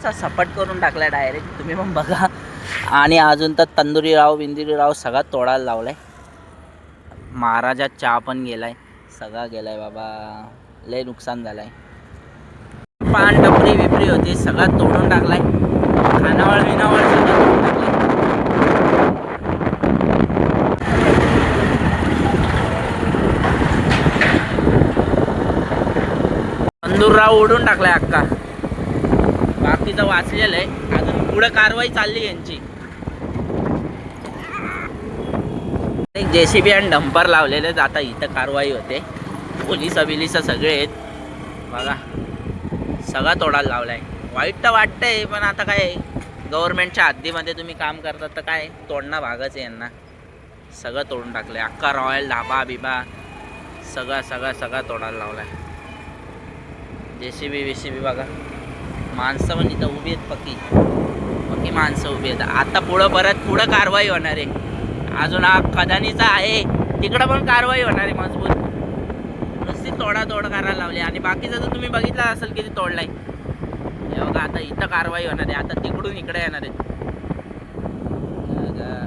असा सपाट करून टाकला डायरेक्ट, तुम्ही पण बघा. आणि अजून तर तंदुरी राव बिंदुरी राव सगळा तोडायला लावलाय. महाराजा चहा पण गेलाय, सगळा गेलाय बाबा, लय नुकसान झालंय. पान टपरी बिपरी होती सगळं तोडून टाकलाय, खानावळ विनावळ सगळं तोडून टाकलाय. तंदूरराव ओढून टाकलाय अक्का. बाकीचं वाचलेलं आहे, अजून पुढे कारवाई चालली यांची. एक JCB आणि डंपर लावलेले, आता इथं कारवाई होते. पोलिस बिलिस सगळे आहेत बघा, सगळा तोडायला लावलाय. वाईट तर वाटतंय, पण आता काय गव्हर्नमेंटच्या हद्दीमध्ये तुम्ही काम करतात तर काय तोडणं भागच आहे यांना. सगळं तोडून टाकलंय, अख्खा रॉयल ढाबा बिबा सगळा तोडायला लावलाय. JCB बघा, माणसं पण इथं उभी आहेत, पक्की माणसं उभी आहेत. आता पुढं कारवाई होणार आहे. अजून हा खदानीचा आहे, तिकडं पण कारवाई होणार आहे मजबूत. नुसती तोड करायला लावली. आणि बाकीचं तर तुम्ही बघितलं असेल किती तोडलाय. हे बघा, आता इथं कारवाई होणार आहे, आता तिकडून इकडे येणार आहे.